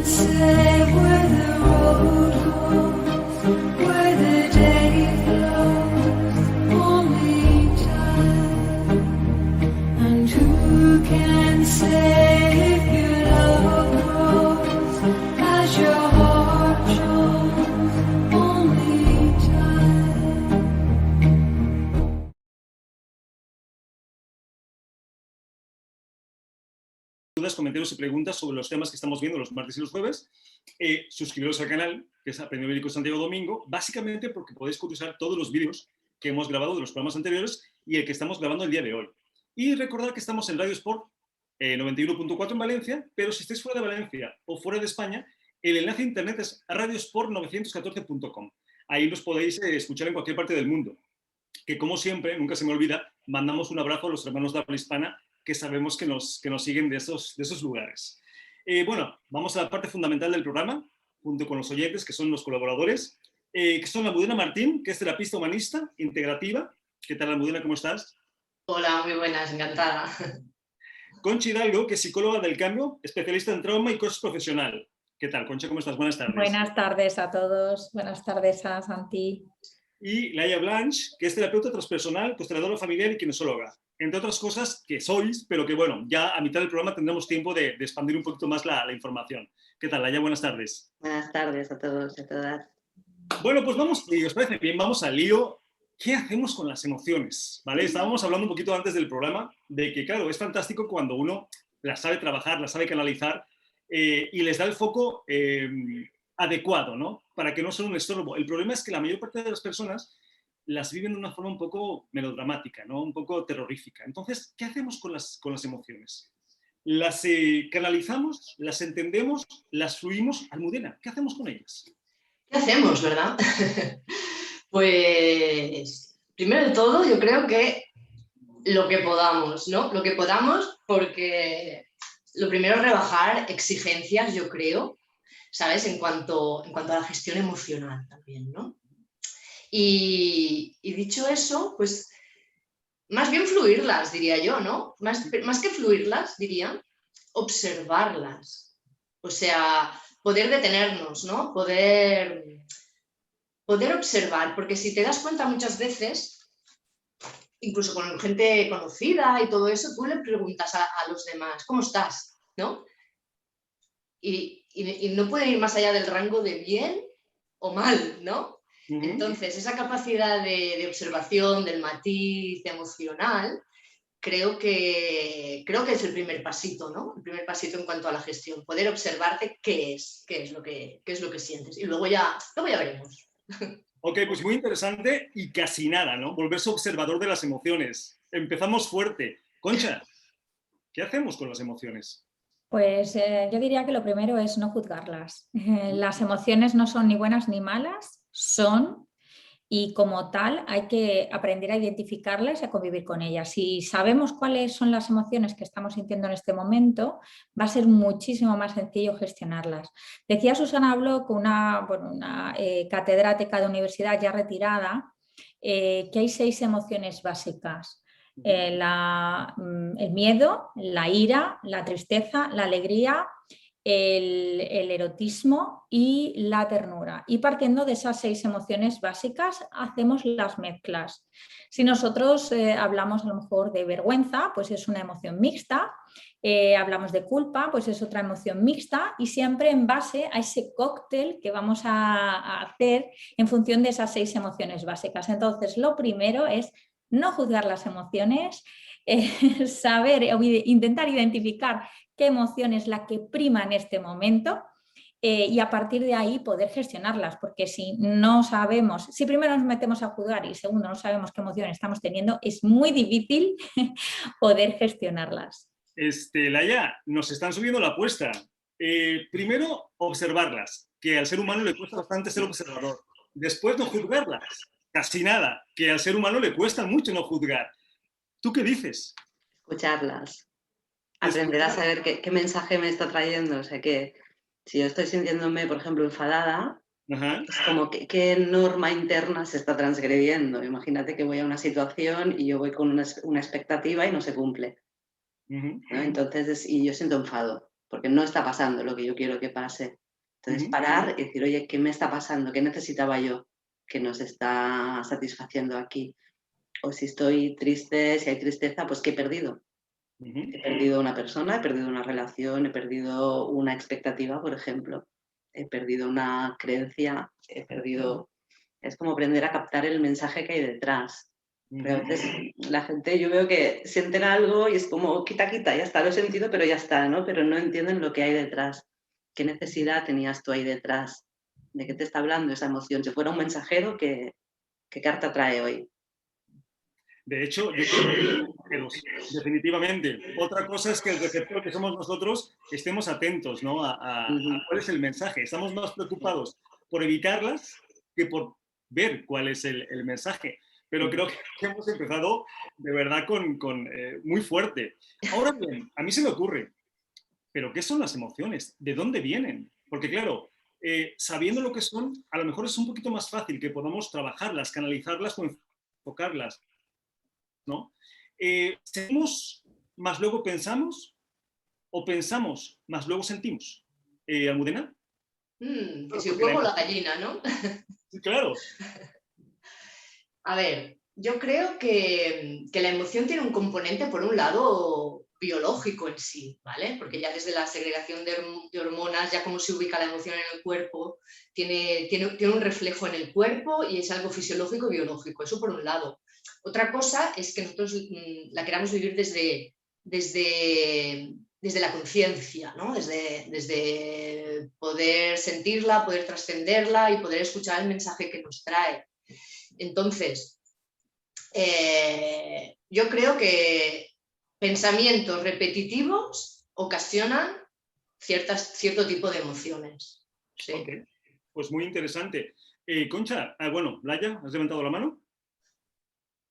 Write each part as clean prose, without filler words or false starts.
say where the road goes, where the day flows, only time. And who can say if your love grows as your heart shows, only time. Dudas, comentarios y preguntas sobre los temas que estamos viendo los martes y los jueves, suscribiros al canal, que es Aprendiendo Ibérico Santiago Domingo, básicamente porque podéis usar todos los vídeos que hemos grabado de los programas anteriores y el que estamos grabando el día de hoy. Y recordad que estamos en Radio Sport 91.4 en Valencia, pero si estáis fuera de Valencia o fuera de España, el enlace a internet es radiosport914.com. Ahí nos podéis escuchar en cualquier parte del mundo. Que como siempre, nunca se me olvida, mandamos un abrazo a los hermanos de habla hispana que sabemos que nos siguen de esos lugares. Bueno, vamos a la parte fundamental del programa, junto con los oyentes, que son los colaboradores, que son Almudena Martín, que es terapista humanista, integrativa. ¿Qué tal, Almudena? ¿Cómo estás? Hola, muy buenas, encantada. Concha Hidalgo, que es psicóloga del cambio, especialista en trauma y coach profesional. ¿Qué tal, Concha? ¿Cómo estás? Buenas tardes. Buenas tardes a todos. Buenas tardes a Santi. Y Laia Blanche, que es terapeuta transpersonal, consteladora familiar y kinesióloga. Entre otras cosas que sois, pero que bueno, ya a mitad del programa tendremos tiempo de expandir un poquito más la información. ¿Qué tal, Laia? Buenas tardes. Buenas tardes a todos y a todas. Bueno, pues vamos, si os parece bien, vamos al lío. ¿Qué hacemos con las emociones? ¿Vale? Estábamos hablando un poquito antes del programa de que, claro, es fantástico cuando uno las sabe trabajar, las sabe canalizar y les da el foco adecuado, ¿no? Para que no sea un estorbo. El problema es que la mayor parte de las personas las viven de una forma un poco melodramática, ¿no? Un poco terrorífica. Entonces, ¿qué hacemos con las emociones? ¿Las canalizamos? ¿Las entendemos? ¿Las fluimos? Almudena, ¿qué hacemos con ellas? ¿Qué hacemos, verdad? Pues, primero de todo, yo creo que lo que podamos, ¿no? Lo que podamos, porque lo primero es rebajar exigencias, yo creo, ¿sabes? En cuanto a la gestión emocional también, ¿no? Y dicho eso, pues más bien fluirlas, diría yo, ¿no? Más que fluirlas, diría, observarlas. O sea, poder detenernos, ¿no? Poder observar, porque si te das cuenta muchas veces, incluso con gente conocida y todo eso, tú le preguntas a los demás, ¿cómo estás? ¿No? Y no puede ir más allá del rango de bien o mal, ¿no? Entonces, esa capacidad de observación, del matiz emocional, creo que es el primer pasito, ¿no? El primer pasito en cuanto a la gestión, poder observarte qué es lo que sientes. Y luego ya veremos. Ok, pues muy interesante y casi nada, ¿no? Volverse observador de las emociones. Empezamos fuerte. Concha, ¿qué hacemos con las emociones? Pues yo diría que lo primero es no juzgarlas. Las emociones no son ni buenas ni malas, son, y como tal hay que aprender a identificarlas y a convivir con ellas. Si sabemos cuáles son las emociones que estamos sintiendo en este momento, va a ser muchísimo más sencillo gestionarlas. Decía Susana Bloch, una catedrática de universidad ya retirada, que hay 6 emociones básicas. El miedo, la ira, la tristeza, la alegría, el erotismo y la ternura. Y partiendo de esas 6 emociones básicas, hacemos las mezclas. Si nosotros hablamos a lo mejor de vergüenza, pues es una emoción mixta. Hablamos de culpa, pues es otra emoción mixta, y siempre en base a ese cóctel que vamos a hacer en función de esas 6 emociones básicas. Entonces, lo primero es no juzgar las emociones, saber, intentar identificar qué emoción es la que prima en este momento y a partir de ahí poder gestionarlas, porque si no sabemos, si primero nos metemos a juzgar y segundo no sabemos qué emoción estamos teniendo, es muy difícil poder gestionarlas. Laia, nos están subiendo la apuesta. Primero, observarlas, que al ser humano le cuesta bastante ser observador. Después, no juzgarlas, casi nada, que al ser humano le cuesta mucho no juzgar. ¿Tú qué dices? Escucharlas. Aprender a saber qué mensaje me está trayendo. O sea, que si yo estoy sintiéndome, por ejemplo, enfadada, es como qué norma interna se está transgrediendo. Imagínate que voy a una situación y yo voy con una expectativa y no se cumple, ¿no? Entonces, y yo siento enfado. porque no está pasando lo que yo quiero que pase. Entonces, parar y decir, oye, ¿qué me está pasando? ¿Qué necesitaba yo que nos está satisfaciendo aquí? O si estoy triste, si hay tristeza, pues ¿qué he perdido? He perdido una persona, he perdido una relación, he perdido una expectativa, por ejemplo. He perdido una creencia, he perdido... Es como aprender a captar el mensaje que hay detrás. Pero a veces la gente, yo veo que sienten algo y es como, quita, ya está, lo he sentido, pero ya está, ¿no? Pero no entienden lo que hay detrás. ¿Qué necesidad tenías tú ahí detrás? ¿De qué te está hablando esa emoción? Si fuera un mensajero, ¿qué carta trae hoy? De hecho, yo creo que definitivamente. Otra cosa es que el receptor que somos nosotros estemos atentos, ¿no? a cuál es el mensaje. Estamos más preocupados por evitarlas que por ver cuál es el mensaje. Pero creo que hemos empezado de verdad con muy fuerte. Ahora bien, a mí se me ocurre, ¿pero qué son las emociones? ¿De dónde vienen? Porque claro, sabiendo lo que son, a lo mejor es un poquito más fácil que podamos trabajarlas, canalizarlas o enfocarlas, ¿no? ¿Sentimos más luego pensamos o pensamos más luego sentimos? ¿Almudena? Que si el huevo o la gallina, ¿no? Sí, claro. A ver, yo creo que la emoción tiene un componente, por un lado, biológico en sí, ¿vale? Porque ya desde la segregación de hormonas, ya cómo se ubica la emoción en el cuerpo, tiene un reflejo en el cuerpo y es algo fisiológico y biológico, eso por un lado. Otra cosa es que nosotros la queramos vivir desde la conciencia, ¿no? Desde poder sentirla, poder trascenderla y poder escuchar el mensaje que nos trae. Entonces, yo creo que pensamientos repetitivos ocasionan cierto tipo de emociones. Sí. Okay. Pues muy interesante. Concha, bueno, Laia, ¿has levantado la mano?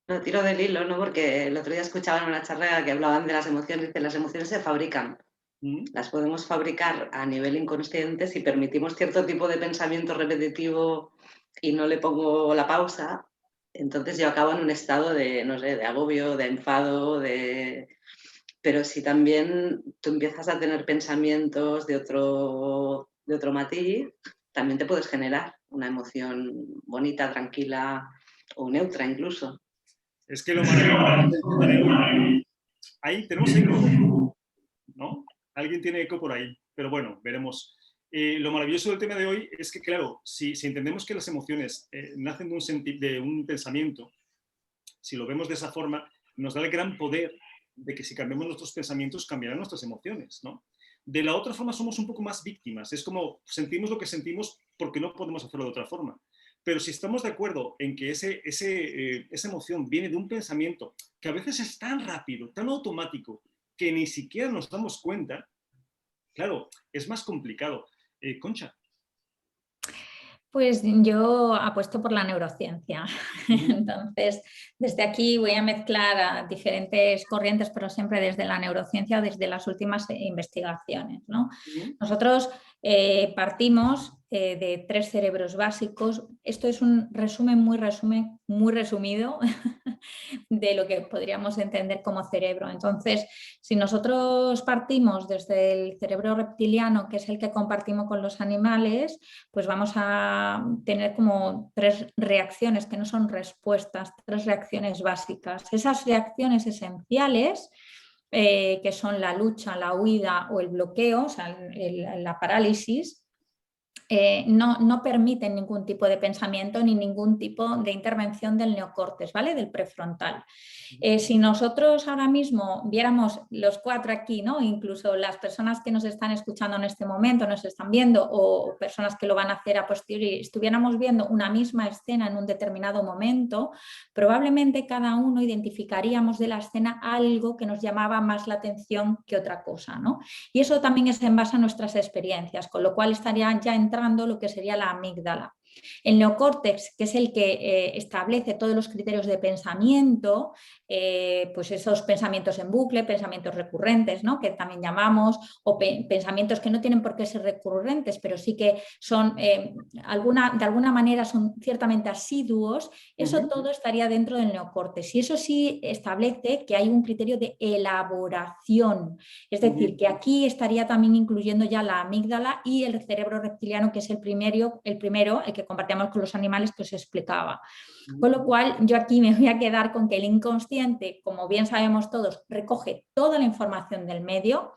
No, tiro del hilo, ¿no? Porque el otro día escuchaba en una charla que hablaban de las emociones, dice, las emociones se fabrican. Las podemos fabricar a nivel inconsciente si permitimos cierto tipo de pensamiento repetitivo y no le pongo la pausa, entonces yo acabo en un estado de, no sé, de agobio, de enfado, pero si también tú empiezas a tener pensamientos de otro matiz, también te puedes generar una emoción bonita, tranquila o neutra incluso. Es que lo maravilloso de hoy, ahí tenemos eco, ¿no? Alguien tiene eco por ahí, pero bueno, veremos. Lo maravilloso del tema de hoy es que, claro, si entendemos que las emociones nacen de un pensamiento, si lo vemos de esa forma, nos da el gran poder de que si cambiamos nuestros pensamientos, cambiarán nuestras emociones, ¿no? De la otra forma somos un poco más víctimas, es como sentimos lo que sentimos porque no podemos hacerlo de otra forma. Pero si estamos de acuerdo en que esa emoción viene de un pensamiento que a veces es tan rápido, tan automático, que ni siquiera nos damos cuenta, claro, es más complicado. Concha. Pues yo apuesto por la neurociencia. Entonces, desde aquí voy a mezclar a diferentes corrientes, pero siempre desde la neurociencia, desde las últimas investigaciones, ¿no? Nosotros partimos de 3 cerebros básicos. Esto es un resumen muy resumido de lo que podríamos entender como cerebro. Entonces, si nosotros partimos desde el cerebro reptiliano, que es el que compartimos con los animales, pues vamos a tener como 3 reacciones que no son respuestas, 3 reacciones básicas. Esas reacciones esenciales, que son la lucha, la huida o el bloqueo, o sea, la parálisis, no permiten ningún tipo de pensamiento ni ningún tipo de intervención del neocórtex, ¿vale? Del prefrontal. Si nosotros ahora mismo viéramos los 4 aquí, ¿no? Incluso las personas que nos están escuchando en este momento, nos están viendo, o personas que lo van a hacer a posteriori, estuviéramos viendo una misma escena en un determinado momento, probablemente cada uno identificaríamos de la escena algo que nos llamaba más la atención que otra cosa, ¿no? Y eso también es en base a nuestras experiencias, con lo cual estaría ya entrando lo que sería la amígdala. El neocórtex, que es el que establece todos los criterios de pensamiento, pues esos pensamientos en bucle, pensamientos recurrentes, ¿no? Que también llamamos, o pensamientos que no tienen por qué ser recurrentes, pero sí que son, de alguna manera son ciertamente asiduos, eso todo estaría dentro del neocórtex. Y eso sí establece que hay un criterio de elaboración, es decir, que aquí estaría también incluyendo ya la amígdala y el cerebro reptiliano, que es el primero, el que compartíamos con los animales que os explicaba. Con lo cual, yo aquí me voy a quedar con que el inconsciente, como bien sabemos todos, recoge toda la información del medio.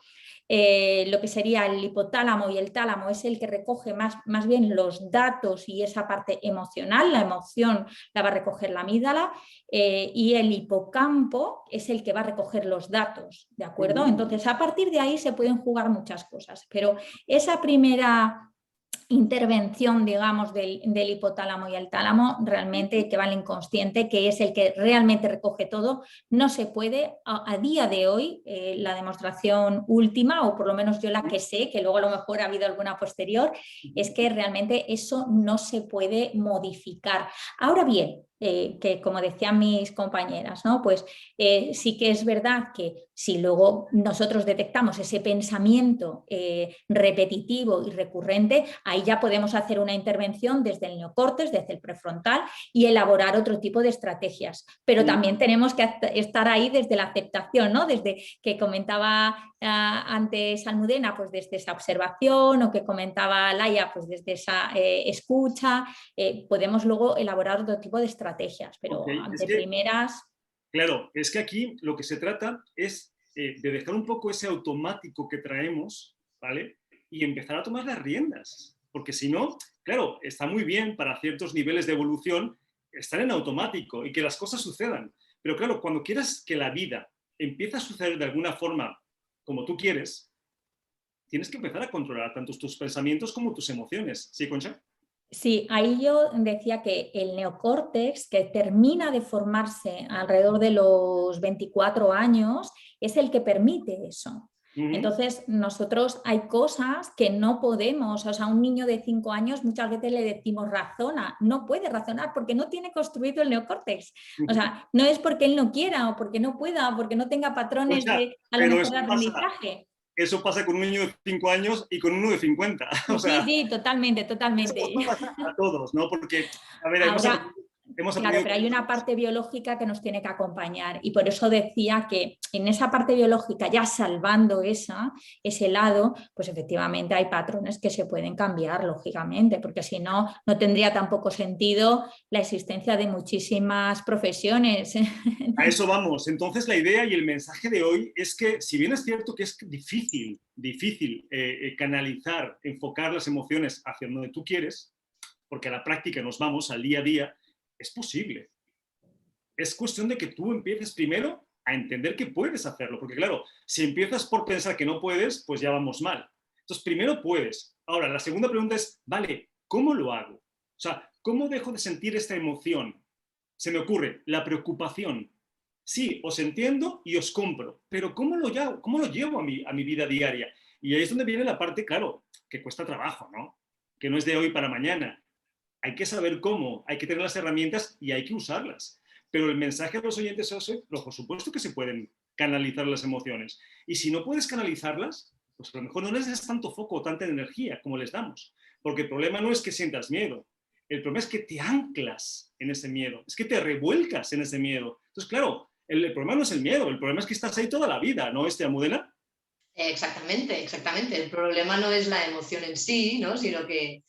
Lo que sería el hipotálamo y el tálamo es el que recoge más bien los datos y esa parte emocional, la emoción la va a recoger la amígdala, y el hipocampo es el que va a recoger los datos, ¿de acuerdo? Entonces, a partir de ahí se pueden jugar muchas cosas, pero esa primera intervención, digamos, del hipotálamo y el tálamo, realmente que va al inconsciente, que es el que realmente recoge todo, no se puede, a día de hoy, la demostración última, o por lo menos yo la que sé, que luego a lo mejor ha habido alguna posterior, es que realmente eso no se puede modificar. Ahora bien, que como decían mis compañeras, ¿no? Pues sí que es verdad que si luego nosotros detectamos ese pensamiento repetitivo y recurrente, ahí ya podemos hacer una intervención desde el neocórtex, desde el prefrontal, y elaborar otro tipo de estrategias. Pero también tenemos que estar ahí desde la aceptación, ¿no? Desde que comentaba antes Almudena, pues desde esa observación, o que comentaba Laia, pues desde esa escucha, podemos luego elaborar otro tipo de estrategias, pero ante primeras... Claro, es que aquí lo que se trata es de dejar un poco ese automático que traemos, ¿vale? Y empezar a tomar las riendas, porque si no, claro, está muy bien para ciertos niveles de evolución estar en automático y que las cosas sucedan, pero claro, cuando quieras que la vida empiece a suceder de alguna forma como tú quieres, tienes que empezar a controlar tanto tus pensamientos como tus emociones. ¿Sí, Concha? Sí, ahí yo decía que el neocórtex, que termina de formarse alrededor de los 24 años, es el que permite eso. Entonces, nosotros hay cosas que no podemos, o sea, a un niño de 5 años muchas veces le decimos razona, no puede razonar porque no tiene construido el neocórtex. O sea, no es porque él no quiera o porque no pueda o porque no tenga patrones de, a lo mejor, de aprendizaje. Eso pasa con un niño de 5 años y con uno de 50. O sea, sí, totalmente, totalmente. Eso pasa a todos, ¿no? Porque, a ver, Ahora, hemos claro, aprendido... pero hay una parte biológica que nos tiene que acompañar, y por eso decía que en esa parte biológica, ya salvando ese lado, pues efectivamente hay patrones que se pueden cambiar, lógicamente, porque si no, no tendría tampoco sentido la existencia de muchísimas profesiones. A eso vamos. Entonces, la idea y el mensaje de hoy es que, si bien es cierto que es difícil canalizar, enfocar las emociones hacia donde tú quieres, porque a la práctica nos vamos al día a día, es posible. Es cuestión de que tú empieces primero a entender que puedes hacerlo, porque claro, si empiezas por pensar que no puedes, pues ya vamos mal. Entonces, primero puedes. Ahora, la segunda pregunta es, vale, ¿cómo lo hago? O sea, ¿cómo dejo de sentir esta emoción? Se me ocurre la preocupación. Sí, os entiendo y os compro, pero ¿cómo lo llevo a mi vida diaria? Y ahí es donde viene la parte, claro, que cuesta trabajo, ¿no? Que no es de hoy para mañana. Hay que saber cómo, hay que tener las herramientas y hay que usarlas. Pero el mensaje a los oyentes es, por supuesto que se pueden canalizar las emociones. Y si no puedes canalizarlas, pues a lo mejor no les das tanto foco o tanta energía como les damos. Porque el problema no es que sientas miedo. El problema es que te anclas en ese miedo. Es que te revuelcas en ese miedo. Entonces, claro, el problema no es el miedo. El problema es que estás ahí toda la vida, ¿no, Almudena? Exactamente, exactamente. El problema no es la emoción en sí, ¿no? Sino que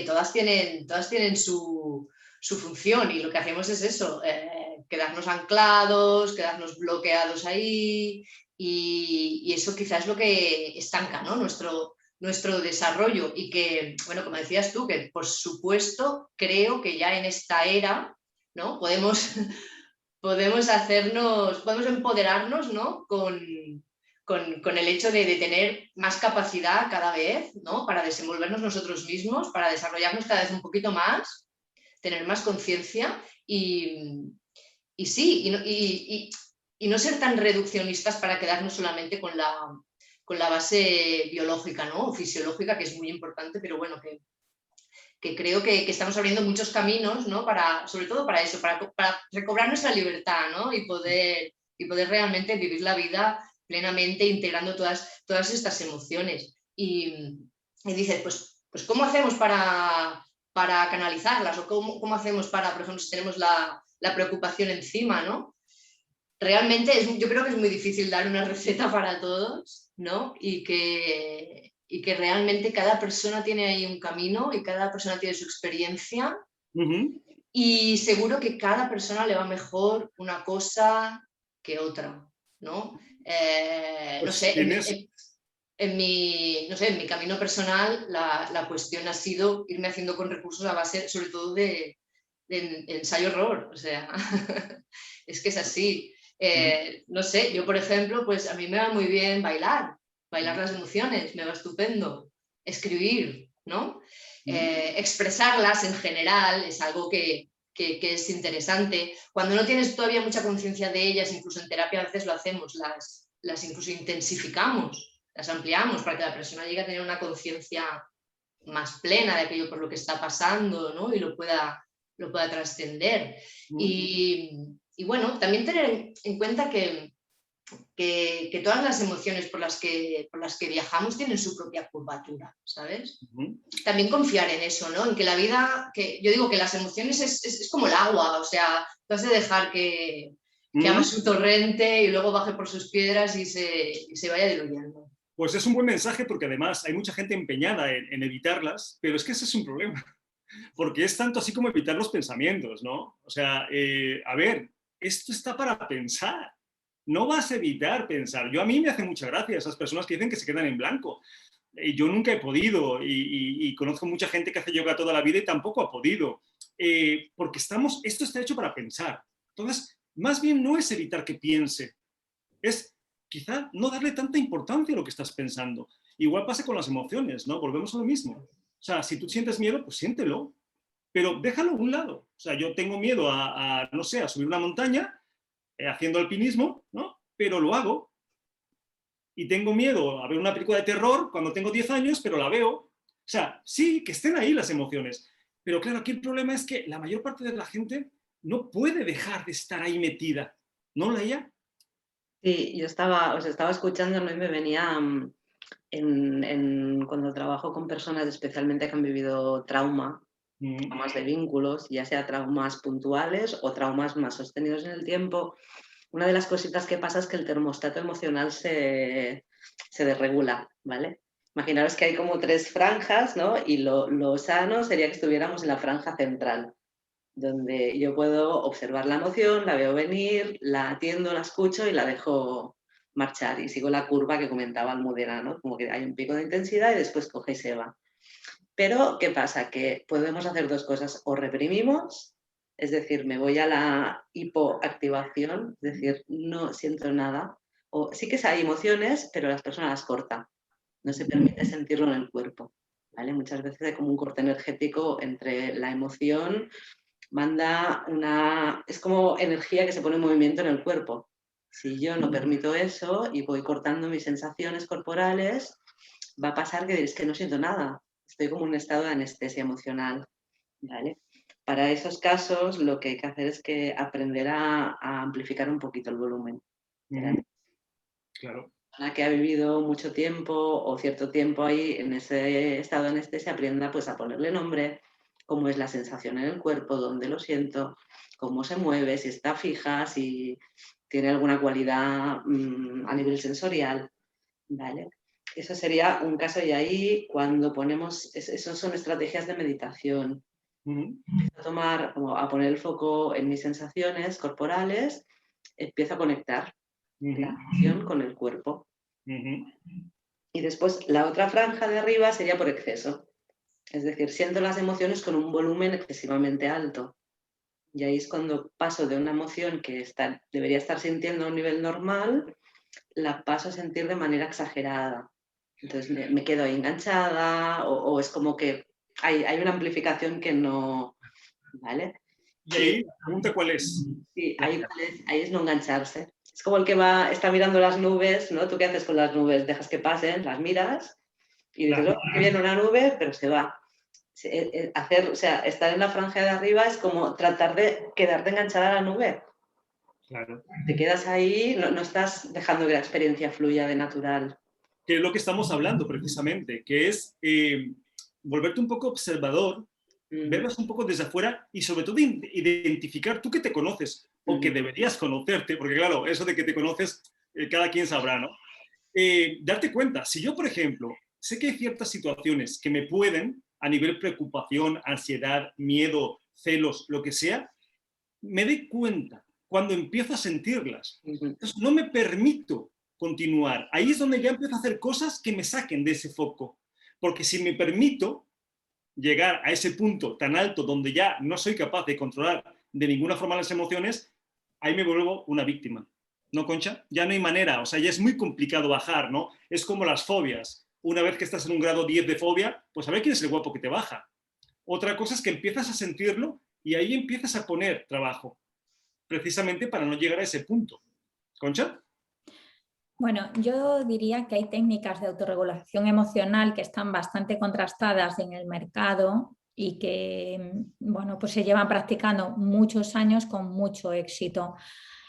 todas tienen su función, y lo que hacemos es eso, quedarnos anclados, quedarnos bloqueados ahí, y eso quizás es lo que estanca, ¿no? nuestro desarrollo, y que, bueno, como decías tú, que por supuesto creo que ya en esta era, ¿no? podemos empoderarnos, ¿no? Con el hecho de tener más capacidad cada vez, ¿no? Para desenvolvernos nosotros mismos, para desarrollarnos cada vez un poquito más, tener más conciencia y no ser tan reduccionistas para quedarnos solamente con la base biológica, ¿no? O fisiológica, que es muy importante, pero bueno, que creo que estamos abriendo muchos caminos, ¿no? Sobre todo para eso, para recobrar nuestra libertad, ¿no? Y poder realmente vivir la vida plenamente, integrando todas estas emociones. Y dices, pues ¿cómo hacemos para canalizarlas? ¿O cómo hacemos para, por ejemplo, si tenemos la preocupación encima, ¿no? Realmente yo creo que es muy difícil dar una receta para todos, ¿no? Y que realmente cada persona tiene ahí un camino y cada persona tiene su experiencia. Y seguro que cada persona le va mejor una cosa que otra, ¿no? Pues no sé, en mi camino personal la cuestión ha sido irme haciendo con recursos a base sobre todo de ensayo-error, o sea, es que es así. No sé, yo por ejemplo, pues a mí me va muy bien bailar las emociones, me va estupendo. Escribir, ¿no? Expresarlas en general es algo que es interesante. Cuando no tienes todavía mucha conciencia de ellas, incluso en terapia a veces lo hacemos, las incluso intensificamos, las ampliamos para que la persona llegue a tener una conciencia más plena de aquello por lo que está pasando, ¿no? Y lo pueda trascender. Y bueno, también tener en cuenta que todas las emociones por las que viajamos tienen su propia curvatura, ¿sabes? También confiar en eso, ¿no? En que la vida, que yo digo que las emociones es como el agua, o sea, tú has de dejar que haga su torrente y luego baje por sus piedras y se vaya diluyendo. Pues es un buen mensaje porque además hay mucha gente empeñada en evitarlas, pero es que ese es un problema, porque es tanto así como evitar los pensamientos, ¿no? O sea, a ver, esto está para pensar, no vas a evitar pensar. A mí me hace mucha gracia esas personas que dicen que se quedan en blanco. Yo nunca he podido y conozco mucha gente que hace yoga toda la vida y tampoco ha podido, porque esto está hecho para pensar. Entonces, más bien no es evitar que piense, es quizá no darle tanta importancia a lo que estás pensando. Igual pasa con las emociones, ¿no? Volvemos a lo mismo. O sea, si tú sientes miedo, pues siéntelo, pero déjalo a un lado. O sea, yo tengo miedo no sé, a subir una montaña haciendo alpinismo, ¿no? Pero lo hago. Y tengo miedo a ver una película de terror cuando tengo 10 años, pero la veo. O sea, sí, que estén ahí las emociones. Pero claro, aquí el problema es que la mayor parte de la gente no puede dejar de estar ahí metida. ¿No, Laia? Sí, os estaba escuchando, ¿no? Y me venía cuando trabajo con personas especialmente que han vivido traumas de vínculos, ya sea traumas puntuales o traumas más sostenidos en el tiempo, una de las cositas que pasa es que el termostato emocional se desregula, ¿vale? Imaginaros que hay como 3 franjas, ¿no? Y lo sano sería que estuviéramos en la franja central, donde yo puedo observar la emoción, la veo venir, la atiendo, la escucho y la dejo marchar. Y sigo la curva que comentaba Almudena, ¿no? Como que hay un pico de intensidad y después coge y se va. Pero, ¿qué pasa? Que podemos hacer 2 cosas. O reprimimos, es decir, me voy a la hipoactivación, es decir, no siento nada. O sí que hay emociones, pero las personas las cortan. No se permite sentirlo en el cuerpo, ¿vale? Muchas veces hay como un corte energético entre la emoción, es como energía que se pone en movimiento en el cuerpo. Si yo no permito eso y voy cortando mis sensaciones corporales, va a pasar que es que no siento nada. Estoy como en un estado de anestesia emocional, ¿vale? Para esos casos lo que hay que hacer es que aprender a amplificar un poquito el volumen. Claro. La que ha vivido mucho tiempo o cierto tiempo ahí en ese estado de anestesia aprenda pues a ponerle nombre, cómo es la sensación en el cuerpo, dónde lo siento, cómo se mueve, si está fija, si tiene alguna cualidad a nivel sensorial, ¿vale? Eso sería un caso y ahí cuando ponemos, esas son estrategias de meditación. Empiezo a poner el foco en mis sensaciones corporales, empiezo a conectar la emoción con el cuerpo. Y después la otra franja de arriba sería por exceso. Es decir, siento las emociones con un volumen excesivamente alto. Y ahí es cuando paso de una emoción que debería estar sintiendo a un nivel normal, la paso a sentir de manera exagerada. Entonces me quedo ahí enganchada o es como que hay una amplificación que no... ¿Vale? ¿Y ahí la pregunta cuál es? Sí, ahí es no engancharse. Es como el que está mirando las nubes, ¿no? ¿Tú qué haces con las nubes? Dejas que pasen, las miras y dices, oh, que viene una nube, pero se va. hacer, o sea, estar en la franja de arriba es como tratar de quedarte enganchada a la nube. Claro. Te quedas ahí, no estás dejando que la experiencia fluya de natural. Que es lo que estamos hablando precisamente, que es volverte un poco observador, verlas un poco desde afuera y sobre todo identificar tú que te conoces o que deberías conocerte, porque claro, eso de que te conoces, cada quien sabrá, ¿no? Darte cuenta, si yo, por ejemplo, sé que hay ciertas situaciones que me pueden, a nivel preocupación, ansiedad, miedo, celos, lo que sea, me doy cuenta cuando empiezo a sentirlas. Entonces, no me permito continuar. Ahí es donde ya empiezo a hacer cosas que me saquen de ese foco. Porque si me permito llegar a ese punto tan alto donde ya no soy capaz de controlar de ninguna forma las emociones, ahí me vuelvo una víctima. ¿No, Concha? Ya no hay manera, o sea, ya es muy complicado bajar, ¿no? Es como las fobias. Una vez que estás en un grado 10 de fobia, pues a ver quién es el guapo que te baja. Otra cosa es que empiezas a sentirlo y ahí empiezas a poner trabajo, precisamente para no llegar a ese punto. ¿Concha? Bueno, yo diría que hay técnicas de autorregulación emocional que están bastante contrastadas en el mercado y que, bueno, pues se llevan practicando muchos años con mucho éxito.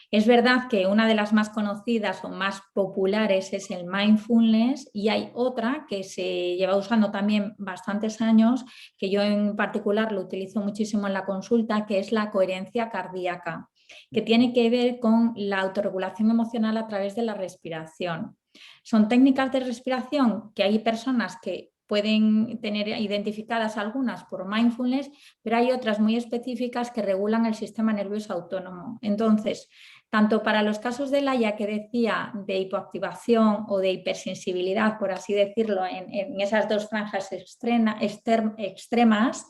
Es verdad que una de las más conocidas o más populares es el mindfulness y hay otra que se lleva usando también bastantes años, que yo en particular lo utilizo muchísimo en la consulta, que es la coherencia cardíaca, que tiene que ver con la autorregulación emocional a través de la respiración. Son técnicas de respiración que hay personas que pueden tener identificadas algunas por mindfulness, pero hay otras muy específicas que regulan el sistema nervioso autónomo. Entonces, tanto para los casos de Laia que decía de hipoactivación o de hipersensibilidad, por así decirlo, en esas dos franjas extremas,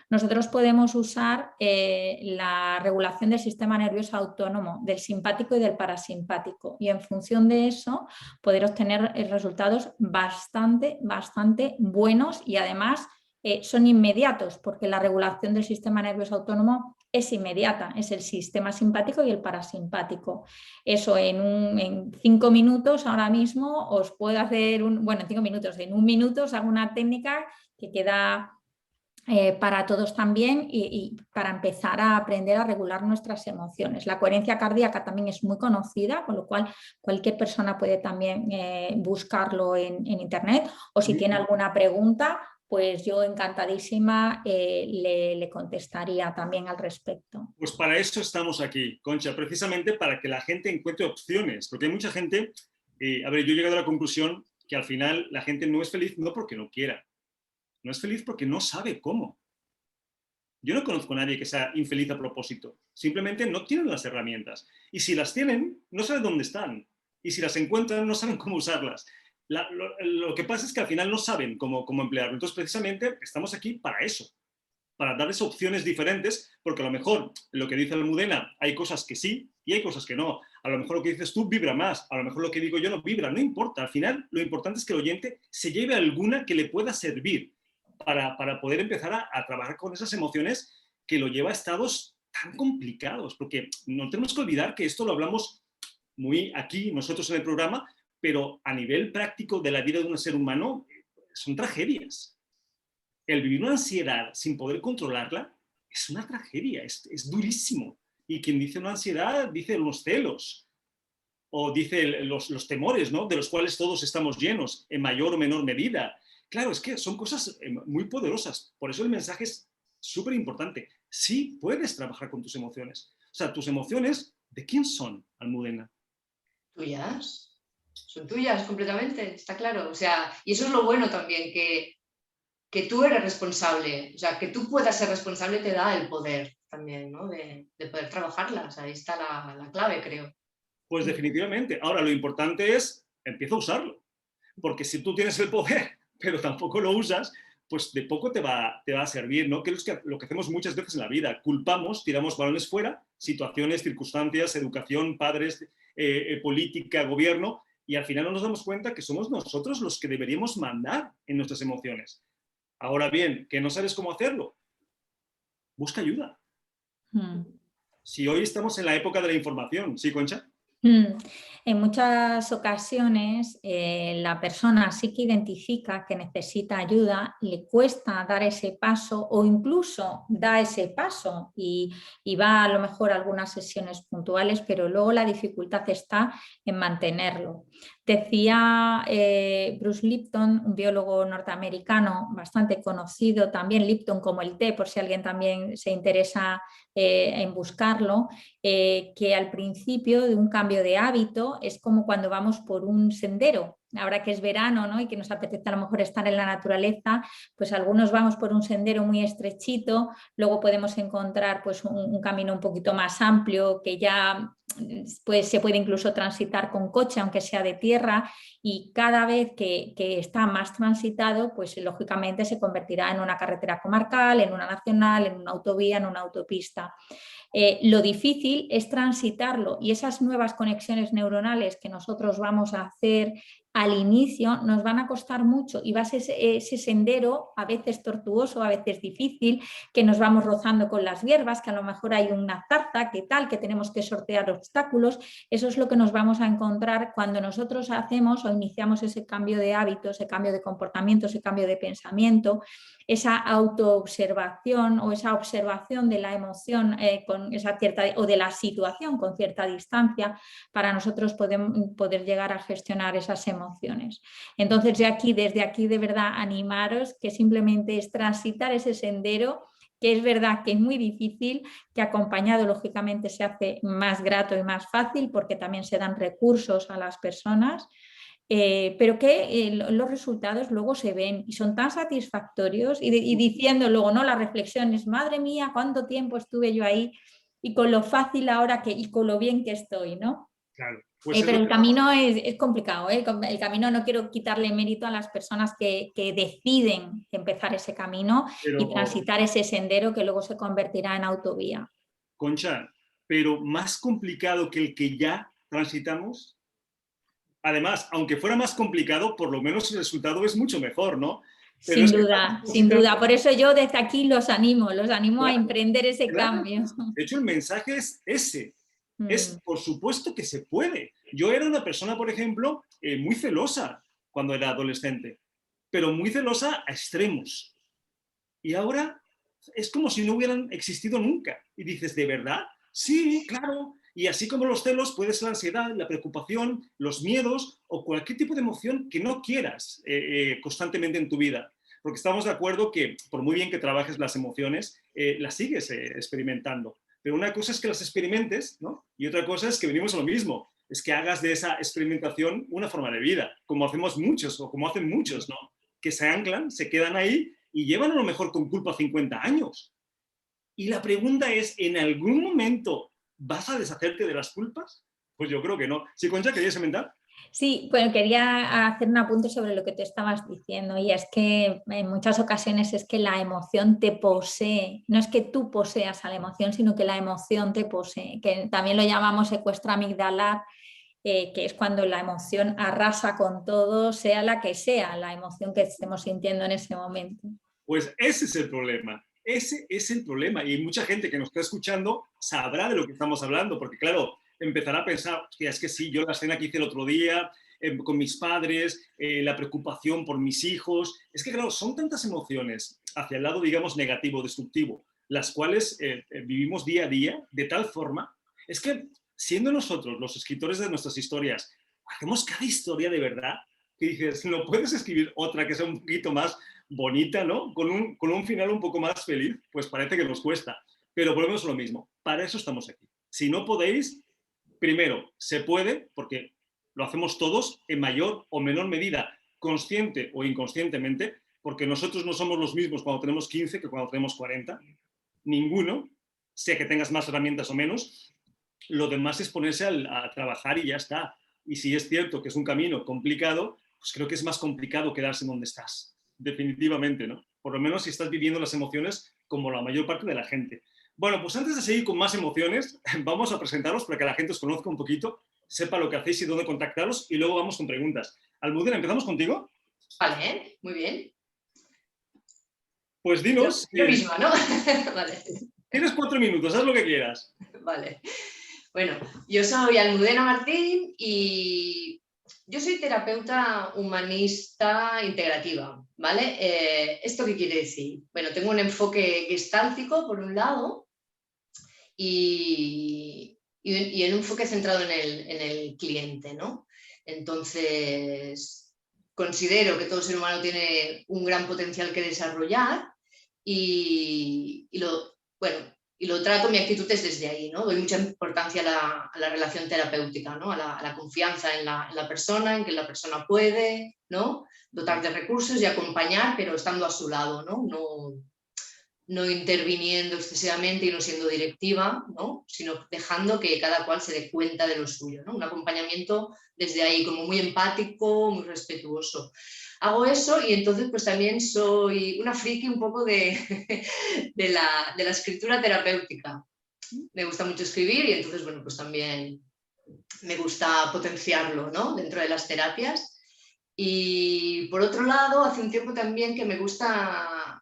nosotros podemos usar la regulación del sistema nervioso autónomo, del simpático y del parasimpático, y en función de eso poder obtener resultados bastante buenos y además son inmediatos, porque la regulación del sistema nervioso autónomo es inmediata, es el sistema simpático y el parasimpático. Eso en 5 minutos ahora mismo os puedo hacer, en 5 minutos, en 1 minuto os hago una técnica que queda para todos también y para empezar a aprender a regular nuestras emociones. La coherencia cardíaca también es muy conocida, con lo cual cualquier persona puede también buscarlo en internet, o si tiene alguna pregunta, pues yo encantadísima le contestaría también al respecto. Pues para eso estamos aquí, Concha, precisamente para que la gente encuentre opciones, porque hay mucha gente, yo he llegado a la conclusión que al final la gente no es feliz no porque no quiera, no es feliz porque no sabe cómo. Yo no conozco a nadie que sea infeliz a propósito, simplemente no tienen las herramientas. Y si las tienen, no saben dónde están. Y si las encuentran, no saben cómo usarlas. Lo que pasa es que al final no saben cómo emplearlo. Entonces, precisamente, estamos aquí para eso, para darles opciones diferentes, porque a lo mejor lo que dice Almudena, hay cosas que sí y hay cosas que no. A lo mejor lo que dices tú vibra más, a lo mejor lo que digo yo no vibra, no importa. Al final, lo importante es que el oyente se lleve alguna que le pueda servir para poder empezar a trabajar con esas emociones que lo lleva a estados tan complicados, porque no tenemos que olvidar que esto lo hablamos muy aquí, nosotros en el programa, pero a nivel práctico de la vida de un ser humano son tragedias. El vivir una ansiedad sin poder controlarla es una tragedia, es durísimo. Y quien dice una ansiedad dice unos celos, o dice los temores, ¿no? De los cuales todos estamos llenos, en mayor o menor medida. Claro, es que son cosas muy poderosas. Por eso el mensaje es súper importante. Sí puedes trabajar con tus emociones. O sea, tus emociones, ¿de quién son, Almudena? Tuyas. Son tuyas completamente, está claro. O sea, y eso es lo bueno también, que tú eres responsable. O sea, que tú puedas ser responsable te da el poder también, ¿no? De poder trabajarlas. Ahí está la clave, creo. Pues definitivamente. Ahora, lo importante es, empieza a usarlo. Porque si tú tienes el poder, pero tampoco lo usas, pues de poco te va a servir, ¿no? Que es lo que hacemos muchas veces en la vida. Culpamos, tiramos balones fuera, situaciones, circunstancias, educación, padres, política, gobierno, y al final no nos damos cuenta que somos nosotros los que deberíamos mandar en nuestras emociones. Ahora bien, ¿que no sabes cómo hacerlo? Busca ayuda. Si hoy estamos en la época de la información, ¿sí, Concha? En muchas ocasiones la persona sí que identifica que necesita ayuda, le cuesta dar ese paso o incluso da ese paso y va a lo mejor a algunas sesiones puntuales, pero luego la dificultad está en mantenerlo. Decía Bruce Lipton, un biólogo norteamericano bastante conocido, también Lipton como el té, por si alguien también se interesa en buscarlo, que al principio de un cambio de hábito es como cuando vamos por un sendero. Ahora que es verano, ¿no? Y que nos apetece a lo mejor estar en la naturaleza, pues algunos vamos por un sendero muy estrechito, luego podemos encontrar pues un camino un poquito más amplio que ya pues, se puede incluso transitar con coche, aunque sea de tierra, y cada vez que está más transitado, pues lógicamente se convertirá en una carretera comarcal, en una nacional, en una autovía, en una autopista. Lo difícil es transitarlo y esas nuevas conexiones neuronales que nosotros vamos a hacer al inicio nos van a costar mucho y va a ser ese sendero a veces tortuoso, a veces difícil, que nos vamos rozando con las hierbas, que a lo mejor hay una zarza, que tal, que tenemos que sortear obstáculos. Eso es lo que nos vamos a encontrar cuando nosotros hacemos o iniciamos ese cambio de hábitos, ese cambio de comportamiento, ese cambio de pensamiento, esa autoobservación o esa observación de la emoción con esa cierta, o de la situación con cierta distancia para nosotros poder llegar a gestionar esas emociones. Entonces, desde aquí de verdad animaros que simplemente es transitar ese sendero, que es verdad que es muy difícil, que acompañado lógicamente se hace más grato y más fácil porque también se dan recursos a las personas. Pero que los resultados luego se ven y son tan satisfactorios y diciendo luego, ¿no? Las reflexiones, madre mía, cuánto tiempo estuve yo ahí y con lo fácil ahora y con lo bien que estoy, ¿no? Claro. Pues Pero el camino es complicado, ¿eh? El camino no quiero quitarle mérito a las personas que deciden empezar ese camino y transitar ese sendero que luego se convertirá en autovía. Concha, pero más complicado que el que ya transitamos. Además, aunque fuera más complicado, por lo menos el resultado es mucho mejor, ¿no? Pero sin duda, sin duda. Por eso yo desde aquí los animo claro, a emprender ese cambio. De hecho, el mensaje es ese. Es, por supuesto que se puede. Yo era una persona, por ejemplo, muy celosa cuando era adolescente, pero muy celosa a extremos. Y ahora es como si no hubieran existido nunca. Y dices, ¿de verdad? Sí, claro. Y así como los celos, puede ser la ansiedad, la preocupación, los miedos o cualquier tipo de emoción que no quieras constantemente en tu vida. Porque estamos de acuerdo que por muy bien que trabajes las emociones, las sigues experimentando. Pero una cosa es que las experimentes, ¿no? Y otra cosa es que venimos a lo mismo. Es que hagas de esa experimentación una forma de vida, como hacemos muchos o como hacen muchos, ¿no? Que se anclan, se quedan ahí y llevan a lo mejor con culpa 50 años. Y la pregunta es, ¿en algún momento vas a deshacerte de las culpas? Pues yo creo que no. ¿Sí, Concha, querías comentar? Sí, bueno, quería hacer un apunte sobre lo que te estabas diciendo y es que en muchas ocasiones es que la emoción te posee, no es que tú poseas a la emoción, sino que la emoción te posee, que también lo llamamos secuestro amigdalar, que es cuando la emoción arrasa con todo, sea la que sea la emoción que estemos sintiendo en ese momento. Pues ese es el problema. Ese es el problema. Y mucha gente que nos está escuchando sabrá de lo que estamos hablando, porque claro, empezará a pensar, es que sí, yo la escena que hice el otro día con mis padres, la preocupación por mis hijos, es que claro, son tantas emociones hacia el lado, digamos, negativo, destructivo, las cuales vivimos día a día de tal forma, es que siendo nosotros los escritores de nuestras historias, hacemos cada historia de verdad, que dices, no puedes escribir otra que sea un poquito más bonita, ¿no? Con un final un poco más feliz, pues parece que nos cuesta. Pero volvemos a lo mismo. Para eso estamos aquí. Si no podéis, primero, se puede, porque lo hacemos todos en mayor o menor medida, consciente o inconscientemente, porque nosotros no somos los mismos cuando tenemos 15 que cuando tenemos 40. Ninguno, sea que tengas más herramientas o menos. Lo demás es ponerse a trabajar y ya está. Y si es cierto que es un camino complicado, pues creo que es más complicado quedarse en donde estás. Definitivamente, ¿no? Por lo menos si estás viviendo las emociones como la mayor parte de la gente. Bueno, pues antes de seguir con más emociones, vamos a presentaros para que la gente os conozca un poquito, sepa lo que hacéis y dónde contactaros, y luego vamos con preguntas. Almudena, ¿empezamos contigo? Vale, muy bien. Pues dinos... Yo misma, ¿no? Vale. Tienes 4 minutos, haz lo que quieras. Vale. Bueno, yo soy Almudena Martín y yo soy terapeuta humanista integrativa, ¿vale? ¿Esto qué quiere decir? Bueno, tengo un enfoque gestáltico, por un lado, y un enfoque centrado en el cliente, ¿no? Entonces, considero que todo ser humano tiene un gran potencial que desarrollar y lo trato, mi actitud es desde ahí, ¿no? Doy mucha importancia a la relación terapéutica, ¿no? A la confianza en la persona, en que la persona puede, ¿no? Dotar de recursos y acompañar, pero estando a su lado, ¿no? No interviniendo excesivamente y no siendo directiva, ¿no? Sino dejando que cada cual se dé cuenta de lo suyo, ¿no? Un acompañamiento desde ahí, como muy empático, muy respetuoso. Hago eso y entonces pues también soy una friki un poco de la escritura terapéutica. Me gusta mucho escribir y entonces, bueno, pues también me gusta potenciarlo, ¿no? Dentro de las terapias. Y por otro lado, hace un tiempo también que me gusta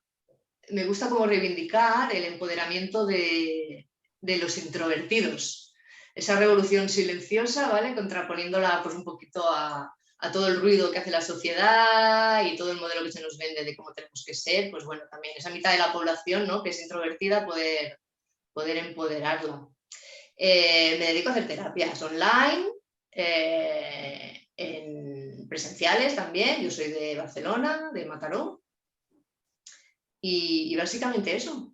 como reivindicar el empoderamiento de los introvertidos. Esa revolución silenciosa, ¿vale? Contraponiéndola pues un poquito a todo el ruido que hace la sociedad y todo el modelo que se nos vende de cómo tenemos que ser, pues bueno, también esa mitad de la población, ¿no? Que es introvertida, poder empoderarla. Me dedico a hacer terapias online, en presenciales también. Yo soy de Barcelona, de Mataró, y básicamente eso.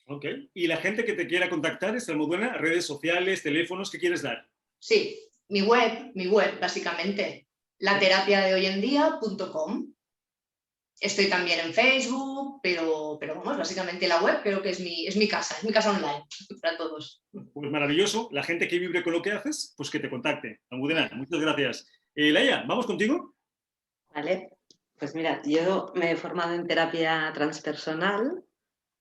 Ok. Y la gente que te quiera contactar, Almudena, redes sociales, teléfonos, ¿qué quieres dar? Sí, mi web, básicamente, laterapiadehoyendía.com. Estoy también en Facebook, pero vamos, básicamente la web creo que es mi casa online para todos. Pues maravilloso. La gente que vibre con lo que haces, pues que te contacte. Almudena, muchas gracias. Laia, ¿vamos contigo? Vale, pues mira, yo me he formado en terapia transpersonal,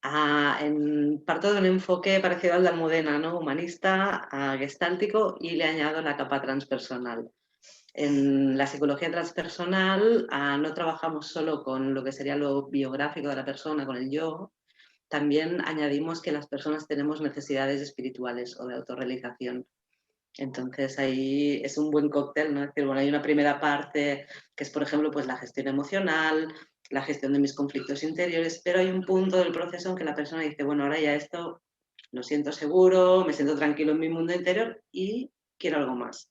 parto de un enfoque parecido al de Almudena, ¿no? Humanista, gestáltico, y le añado la capa transpersonal. En la psicología transpersonal no trabajamos solo con lo que sería lo biográfico de la persona, con el yo, también añadimos que las personas tenemos necesidades espirituales o de autorrealización. Entonces ahí es un buen cóctel, ¿no? Es decir, bueno, hay una primera parte que es, por ejemplo, pues la gestión emocional, la gestión de mis conflictos interiores, pero hay un punto del proceso en que la persona dice, bueno, ahora ya esto lo siento seguro, me siento tranquilo en mi mundo interior y quiero algo más.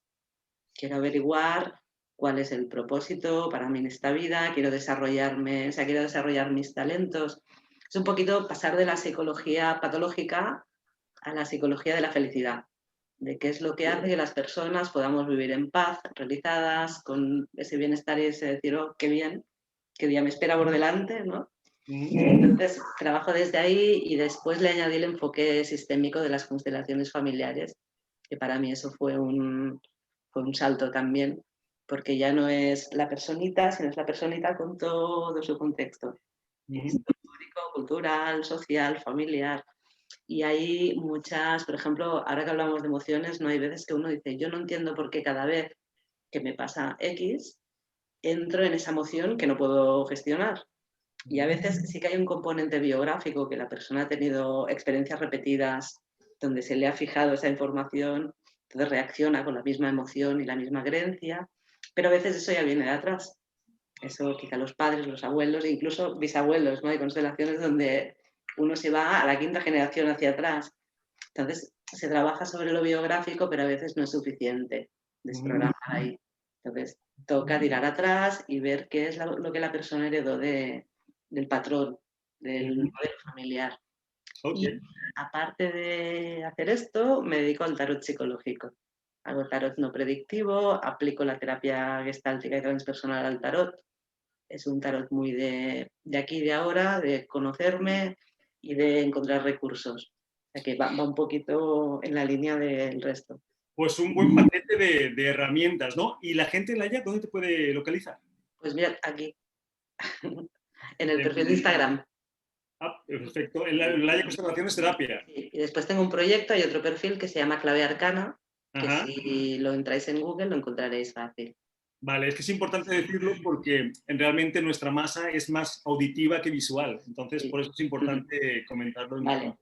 Quiero averiguar cuál es el propósito para mí en esta vida, quiero desarrollarme, o sea, quiero desarrollar mis talentos. Es un poquito pasar de la psicología patológica a la psicología de la felicidad, de qué es lo que hace que las personas podamos vivir en paz, realizadas, con ese bienestar y ese decir, oh, qué bien, qué día me espera por delante, ¿no? Entonces, trabajo desde ahí y después le añadí el enfoque sistémico de las constelaciones familiares, que para mí eso fue un salto también, porque ya no es la personita, sino es la personita con todo su contexto histórico, cultural, social, familiar. Y hay muchas, por ejemplo, ahora que hablamos de emociones, no hay veces que uno dice, yo no entiendo por qué cada vez que me pasa X, entro en esa emoción que no puedo gestionar. Y a veces sí que hay un componente biográfico, que la persona ha tenido experiencias repetidas donde se le ha fijado esa información, entonces reacciona con la misma emoción y la misma creencia, pero a veces eso ya viene de atrás. Eso quizá los padres, los abuelos, incluso bisabuelos, ¿no? Hay constelaciones donde uno se va a la quinta generación hacia atrás. Entonces se trabaja sobre lo biográfico, pero a veces no es suficiente desprogramar ahí. Entonces toca tirar atrás y ver qué es lo que la persona heredó del patrón, del modelo familiar. Okay. Y aparte de hacer esto, me dedico al tarot psicológico. Hago tarot no predictivo, aplico la terapia gestáltica y transpersonal al tarot. Es un tarot muy de aquí y de ahora, de conocerme y de encontrar recursos. O sea que va un poquito en la línea del resto. Pues un buen paquete de herramientas, ¿no? ¿Y la gente, Laia, dónde te puede localizar? Pues mira, aquí, en el perfil de Instagram. Ah, perfecto. En Laia Constelaciones Terapia. Y después tengo un proyecto y otro perfil que se llama Clave Arcana, que si lo entráis en Google lo encontraréis fácil. Vale, es que es importante decirlo porque realmente nuestra masa es más auditiva que visual. Entonces, por eso es importante comentarlo. Vale.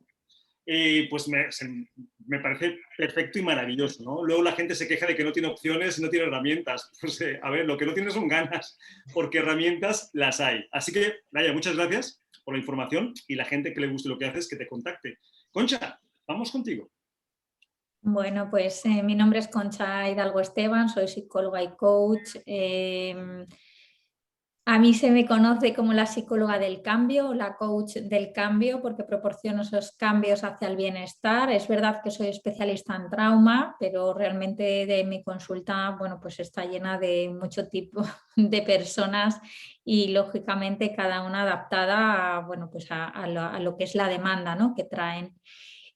pues me parece perfecto y maravilloso, ¿no? Luego la gente se queja de que no tiene opciones y no tiene herramientas. Pues, a ver, lo que no tiene son ganas, porque herramientas las hay. Así que, Laia, muchas gracias por la información y la gente que le guste lo que haces, que te contacte. Concha, vamos contigo. Bueno, pues mi nombre es Concha Hidalgo Esteban, soy psicóloga y coach. A mí se me conoce como la psicóloga del cambio, la coach del cambio, porque proporciono esos cambios hacia el bienestar. Es verdad que soy especialista en trauma, pero realmente de mi consulta, bueno, pues está llena de mucho tipo de personas y lógicamente cada una adaptada a, bueno, pues a lo que es la demanda, ¿no?, que traen.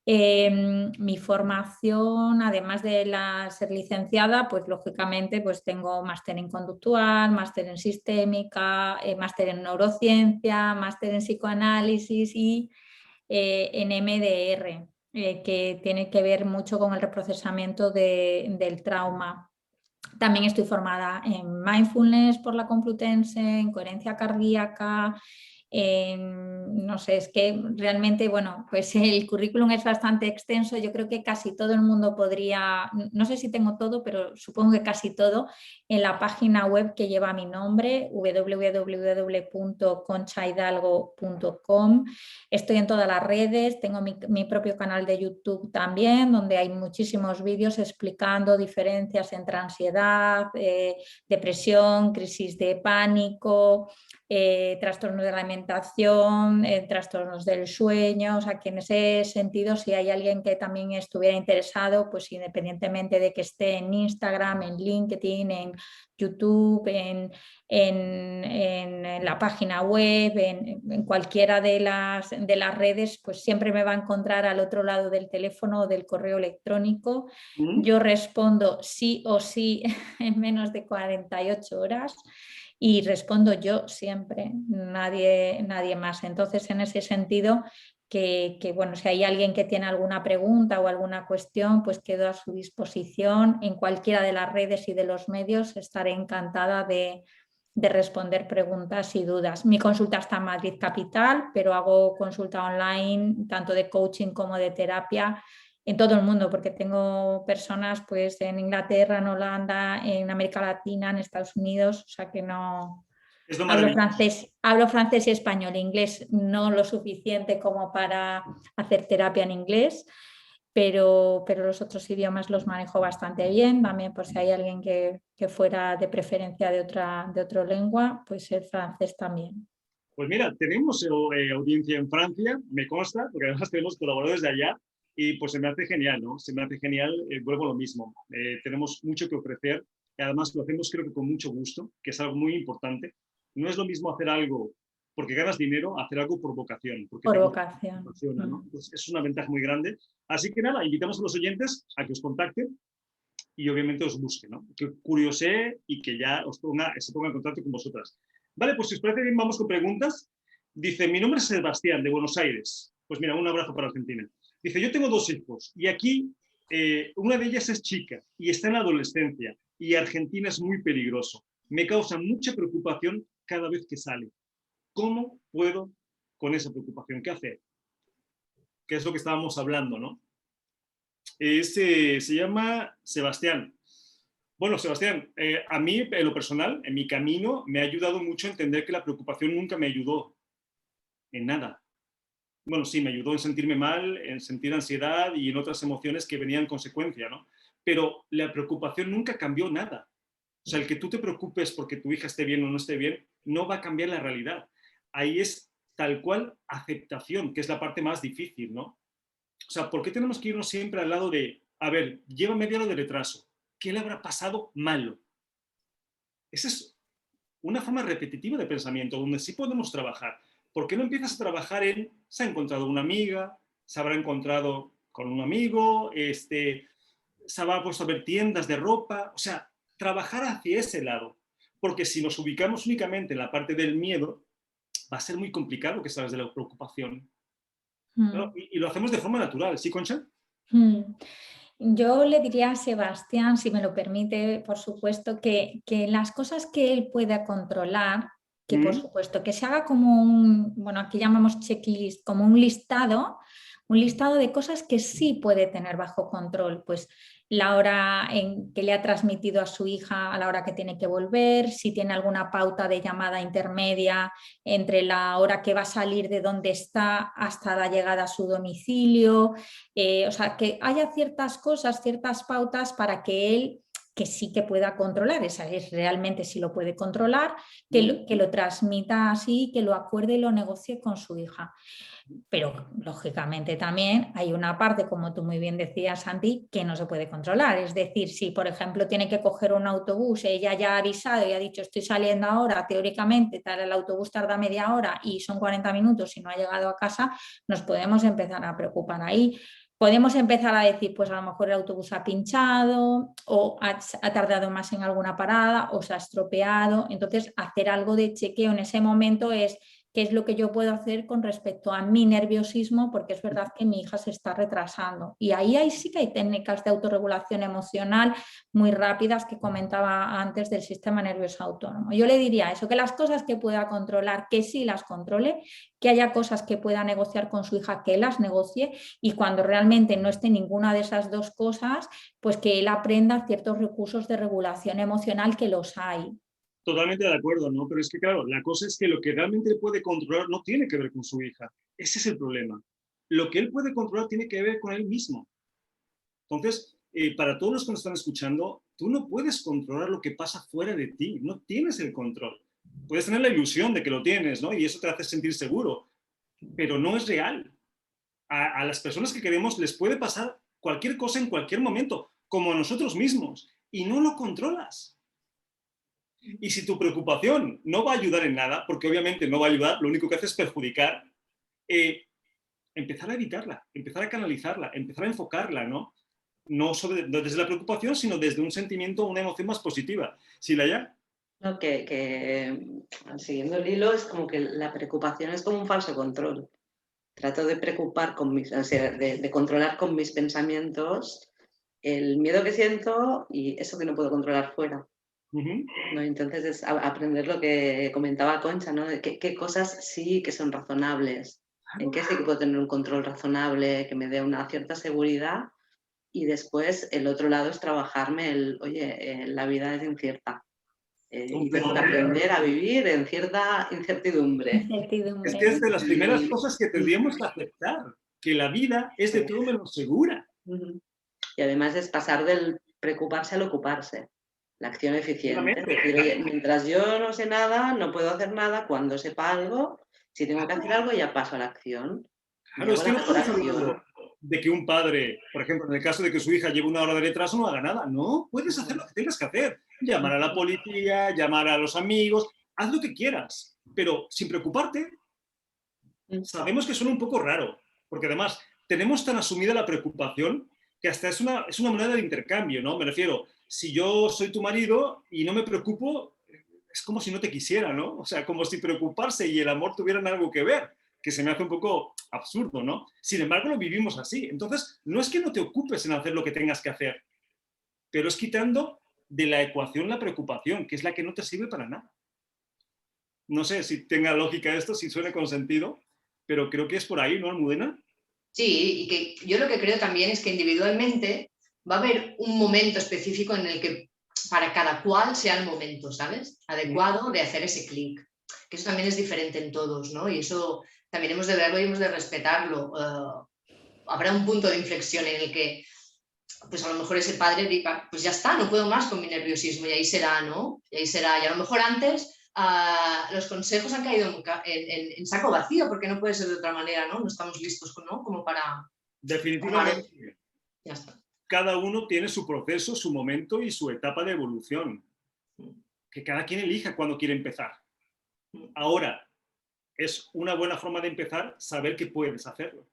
Mi formación, además de ser licenciada, pues lógicamente pues tengo máster en conductual, máster en sistémica, máster en neurociencia, máster en psicoanálisis y en MDR, que tiene que ver mucho con el reprocesamiento del trauma. También estoy formada en mindfulness por la Complutense, en coherencia cardíaca. No sé, es que realmente, bueno, pues el currículum es bastante extenso. Yo creo que casi todo el mundo podría, no sé si tengo todo, pero supongo que casi todo, en la página web que lleva mi nombre, www.conchahidalgo.com. Estoy en todas las redes, tengo mi propio canal de YouTube también, donde hay muchísimos vídeos explicando diferencias entre ansiedad, depresión, crisis de pánico, trastornos de la alimentación, trastornos del sueño. O sea, que en ese sentido, si hay alguien que también estuviera interesado, pues independientemente de que esté en Instagram, en LinkedIn, en YouTube, en la página web, en cualquiera de las redes, pues siempre me va a encontrar al otro lado del teléfono o del correo electrónico. Yo respondo sí o sí en menos de 48 horas. Y respondo yo siempre, nadie más. Entonces, en ese sentido, que bueno, si hay alguien que tiene alguna pregunta o alguna cuestión, pues quedo a su disposición en cualquiera de las redes y de los medios. Estaré encantada de responder preguntas y dudas. Mi consulta está en Madrid Capital, pero hago consulta online tanto de coaching como de terapia en todo el mundo, porque tengo personas pues en Inglaterra, en Holanda, en América Latina, en Estados Unidos, o sea que no... Es lo Hablo maravilloso. francés y español, inglés no lo suficiente como para hacer terapia en inglés, pero los otros idiomas los manejo bastante bien. También por si hay alguien que fuera de preferencia de otra lengua, pues el francés también. Pues mira, tenemos audiencia en Francia, me consta, porque además tenemos colaboradores de allá, y pues se me hace genial, ¿no? Se me hace genial, vuelvo a lo mismo. Tenemos mucho que ofrecer, y además lo hacemos creo que con mucho gusto, que es algo muy importante. No es lo mismo hacer algo porque ganas dinero, hacer algo por vocación. Porque por vocación. Apasiona, ¿no? Pues es una ventaja muy grande. Así que nada, invitamos a los oyentes a que os contacten y obviamente os busquen, ¿no? Que curiosee y que ya se ponga en contacto con vosotras. Vale, pues si os parece bien, vamos con preguntas. Dice, mi nombre es Sebastián, de Buenos Aires. Pues mira, un abrazo para Argentina. Dice, yo tengo 2 hijos y aquí una de ellas es chica y está en la adolescencia y Argentina es muy peligroso. Me causa mucha preocupación cada vez que sale. ¿Cómo puedo con esa preocupación? ¿Qué hacer? Que es lo que estábamos hablando, ¿no? Se llama Sebastián. Bueno, Sebastián, a mí, en lo personal, en mi camino, me ha ayudado mucho a entender que la preocupación nunca me ayudó en nada. Bueno, sí, me ayudó en sentirme mal, en sentir ansiedad y en otras emociones que venían en consecuencia, ¿no? Pero la preocupación nunca cambió nada. O sea, el que tú te preocupes porque tu hija esté bien o no esté bien, no va a cambiar la realidad. Ahí es tal cual aceptación, que es la parte más difícil, ¿no? O sea, ¿por qué tenemos que irnos siempre al lado de, a ver, lleva media hora de retraso, ¿qué le habrá pasado malo? Esa es una forma repetitiva de pensamiento donde sí podemos trabajar. ¿Por qué no empiezas a trabajar en, se ha encontrado una amiga, se habrá encontrado con un amigo, se habrá puesto a ver tiendas de ropa? O sea, trabajar hacia ese lado. Porque si nos ubicamos únicamente en la parte del miedo, va a ser muy complicado que salgas de la preocupación. ¿No? Y lo hacemos de forma natural, ¿sí, Concha? Yo le diría a Sebastián, si me lo permite, por supuesto, que las cosas que él pueda controlar, que por supuesto, que se haga como un, bueno, aquí llamamos checklist, como un listado un listado de cosas que sí puede tener bajo control, pues la hora en que le ha transmitido a su hija a la hora que tiene que volver, si tiene alguna pauta de llamada intermedia entre la hora que va a salir de donde está hasta la llegada a su domicilio, o sea, que haya ciertas cosas, ciertas pautas para que él, que sí que pueda controlar, esa es realmente si lo puede controlar, que lo transmita así, que lo acuerde y lo negocie con su hija. Pero lógicamente también hay una parte, como tú muy bien decías, Santi, que no se puede controlar. Es decir, si por ejemplo tiene que coger un autobús, ella ya ha avisado y ha dicho estoy saliendo ahora, teóricamente el autobús tarda media hora y son 40 minutos y no ha llegado a casa, nos podemos empezar a preocupar ahí. Podemos empezar a decir, pues a lo mejor el autobús ha pinchado o ha tardado más en alguna parada o se ha estropeado. Entonces, hacer algo de chequeo en ese momento es qué es lo que yo puedo hacer con respecto a mi nerviosismo, porque es verdad que mi hija se está retrasando. Y ahí sí que hay técnicas de autorregulación emocional muy rápidas que comentaba antes del sistema nervioso autónomo. Yo le diría eso, que las cosas que pueda controlar, que sí las controle, que haya cosas que pueda negociar con su hija, que las negocie, y cuando realmente no esté ninguna de esas dos cosas, pues que él aprenda ciertos recursos de regulación emocional, que los hay. Totalmente de acuerdo, ¿no? Pero es que, claro, la cosa es que lo que realmente puede controlar no tiene que ver con su hija. Ese es el problema. Lo que él puede controlar tiene que ver con él mismo. Entonces, para todos los que nos están escuchando, tú no puedes controlar lo que pasa fuera de ti. No tienes el control. Puedes tener la ilusión de que lo tienes, ¿no? Y eso te hace sentir seguro. Pero no es real. A las personas que queremos les puede pasar cualquier cosa en cualquier momento, como a nosotros mismos. Y no lo controlas. Y si tu preocupación no va a ayudar en nada, porque obviamente no va a ayudar, lo único que hace es perjudicar, empezar a evitarla, empezar a canalizarla, empezar a enfocarla, ¿no? No desde la preocupación, sino desde un sentimiento, una emoción más positiva. ¿Sí, Laia? No, siguiendo el hilo, es como que la preocupación es como un falso control. Trato de preocupar o sea, de controlar con mis pensamientos el miedo que siento y eso que no puedo controlar fuera. ¿No? Entonces es aprender lo que comentaba Concha, ¿no? De qué cosas sí que son razonables, en qué sí que puedo tener un control razonable, que me dé una cierta seguridad, y después el otro lado es trabajarme la vida es incierta. Y tengo que aprender a vivir en cierta incertidumbre. Es que es de las primeras cosas que tendríamos que aceptar, que la vida es de todo menos segura. Y además es pasar del preocuparse al ocuparse. La acción eficiente. Es decir, oye, mientras yo no sé nada, no puedo hacer nada. Cuando sepa algo, si tengo que hacer algo, ya paso a la acción. Claro, es que no estamos hablando de que un padre, por ejemplo, en el caso de que su hija lleve una hora de retraso, no haga nada. No, puedes hacer lo que tengas que hacer. Llamar a la policía, llamar a los amigos, haz lo que quieras, pero sin preocuparte. Sabemos que suena un poco raro, porque además tenemos tan asumida la preocupación que hasta es una moneda de intercambio, ¿no? Me refiero, si yo soy tu marido y no me preocupo, es como si no te quisiera, ¿no? O sea, como si preocuparse y el amor tuvieran algo que ver, que se me hace un poco absurdo, ¿no? Sin embargo, lo vivimos así. Entonces, no es que no te ocupes en hacer lo que tengas que hacer, pero es quitando de la ecuación la preocupación, que es la que no te sirve para nada. No sé si tenga lógica esto, si suene con sentido, pero creo que es por ahí, ¿no, Almudena? Sí, y que yo lo que creo también es que individualmente va a haber un momento específico en el que para cada cual sea el momento, ¿sabes? Adecuado de hacer ese clic. Que eso también es diferente en todos, ¿no? Y eso también hemos de verlo y hemos de respetarlo. Habrá un punto de inflexión en el que, pues a lo mejor ese padre diga, pues ya está, no puedo más con mi nerviosismo, y ahí será, ¿no? Y ahí será. Y a lo mejor antes los consejos han caído en saco vacío, porque no puede ser de otra manera, ¿no? No estamos listos, ¿no? Como para... Definitivamente. Ya está. Cada uno tiene su proceso, su momento y su etapa de evolución. Que cada quien elija cuándo quiere empezar. Ahora, es una buena forma de empezar saber que puedes hacerlo.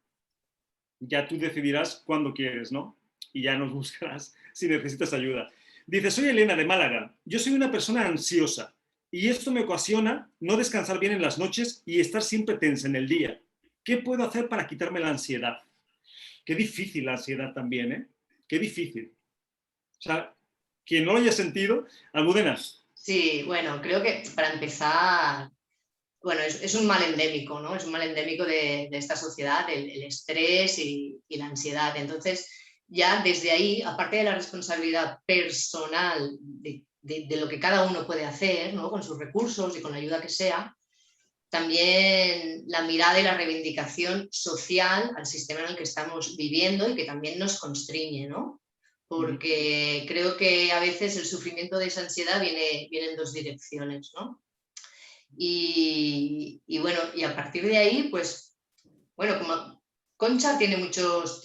Ya tú decidirás cuándo quieres, ¿no? Y ya nos buscarás si necesitas ayuda. Dice, soy Elena de Málaga. Yo soy una persona ansiosa y esto me ocasiona no descansar bien en las noches y estar siempre tensa en el día. ¿Qué puedo hacer para quitarme la ansiedad? Qué difícil la ansiedad también, ¿eh? Qué difícil. O sea, quien no lo haya sentido, Almudena. Sí, bueno, creo que para empezar bueno, es un mal endémico, ¿no? Es un mal endémico de esta sociedad, el estrés y la ansiedad. Entonces, ya desde ahí, aparte de la responsabilidad personal de lo que cada uno puede hacer, ¿no? Con sus recursos y con la ayuda que sea, también la mirada y la reivindicación social al sistema en el que estamos viviendo y que también nos constriñe, ¿no? Porque creo que a veces el sufrimiento de esa ansiedad viene en dos direcciones, ¿no? Y bueno, y a partir de ahí, pues, bueno, como Concha tiene muchos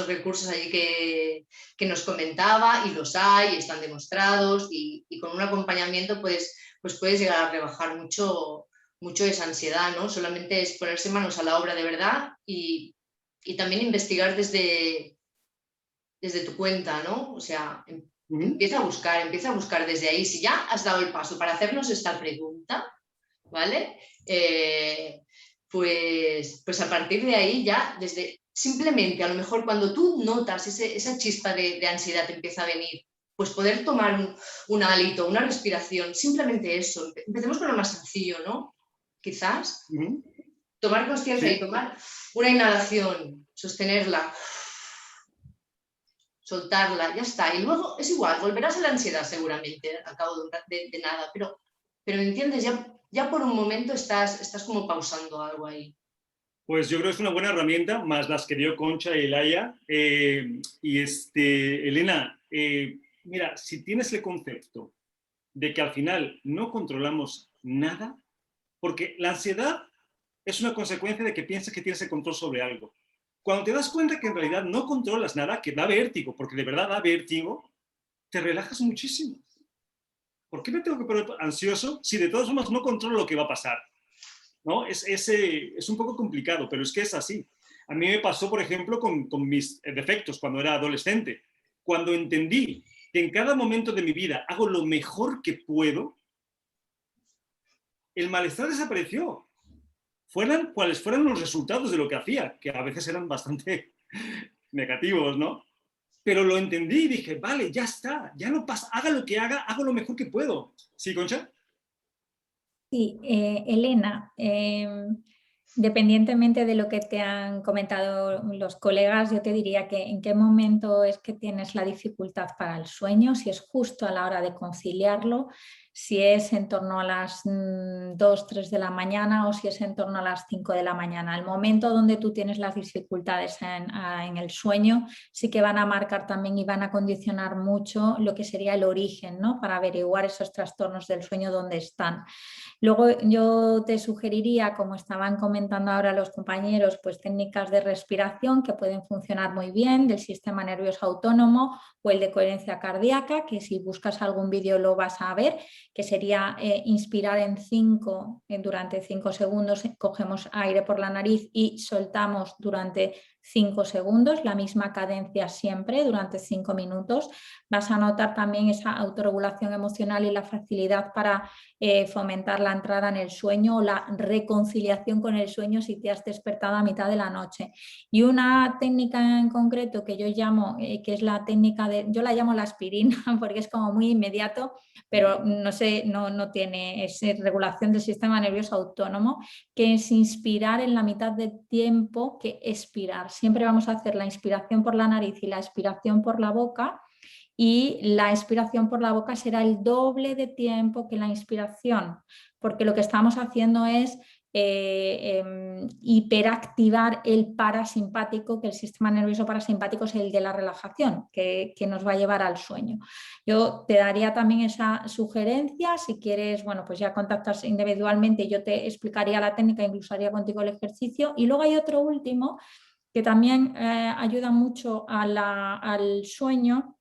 recursos allí que nos comentaba, y los hay, y están demostrados, y con un acompañamiento pues puedes llegar a rebajar mucho esa ansiedad, ¿no? Solamente es ponerse manos a la obra de verdad y también investigar desde tu cuenta, ¿no? O sea, empieza a buscar desde ahí. Si ya has dado el paso para hacernos esta pregunta, ¿vale? Pues a partir de ahí ya, simplemente a lo mejor cuando tú notas esa chispa de ansiedad te empieza a venir, pues poder tomar un hálito, una respiración, simplemente eso. Empecemos con lo más sencillo, ¿no? Quizás. Tomar conciencia y tomar una inhalación, sostenerla, soltarla, ya está. Y luego es igual, volverás a la ansiedad seguramente al cabo de nada, pero ¿entiendes? Ya por un momento estás como pausando algo ahí. Pues yo creo que es una buena herramienta, más las que dio Concha y Laia. Elena, mira, si tienes el concepto de que al final no controlamos nada, porque la ansiedad es una consecuencia de que piensas que tienes el control sobre algo. Cuando te das cuenta que en realidad no controlas nada, que da vértigo, porque de verdad da vértigo, te relajas muchísimo. ¿Por qué me tengo que poner ansioso si de todas formas no controlo lo que va a pasar? ¿No? Es un poco complicado, pero es que es así. A mí me pasó, por ejemplo, con mis defectos cuando era adolescente. Cuando entendí que en cada momento de mi vida hago lo mejor que puedo, el malestar desapareció. Fueran cuales fueran los resultados de lo que hacía, que a veces eran bastante negativos, ¿no? Pero lo entendí y dije, vale, ya está, ya no pasa, haga lo que haga, hago lo mejor que puedo. ¿Sí, Concha? Sí, Elena, dependientemente de lo que te han comentado los colegas, yo te diría que en qué momento es que tienes la dificultad para el sueño, si es justo a la hora de conciliarlo, si es en torno a las 2, 3 de la mañana o si es en torno a las 5 de la mañana. El momento donde tú tienes las dificultades en el sueño sí que van a marcar también y van a condicionar mucho lo que sería el origen, ¿no? Para averiguar esos trastornos del sueño dónde están. Luego yo te sugeriría, como estaban comentando ahora los compañeros, pues técnicas de respiración que pueden funcionar muy bien del sistema nervioso autónomo o el de coherencia cardíaca, que si buscas algún vídeo lo vas a ver, que sería inspirar durante 5 segundos, cogemos aire por la nariz y soltamos durante 5 segundos, la misma cadencia siempre durante 5 minutos. Vas a notar también esa autorregulación emocional y la facilidad para fomentar la entrada en el sueño o la reconciliación con el sueño si te has despertado a mitad de la noche. Y una técnica en concreto que yo llamo, que es la técnica yo la llamo la aspirina porque es como muy inmediato, pero no tiene regulación del sistema nervioso autónomo, que es inspirar en la mitad de tiempo que expirar. Siempre vamos a hacer la inspiración por la nariz y la expiración por la boca, y la expiración por la boca será el doble de tiempo que la inspiración, porque lo que estamos haciendo es hiperactivar el parasimpático, que el sistema nervioso parasimpático es el de la relajación, que nos va a llevar al sueño. Yo te daría también esa sugerencia, si quieres, bueno, pues ya contactas individualmente, yo te explicaría la técnica, incluso haría contigo el ejercicio. Y luego hay otro último que también ayuda mucho al sueño,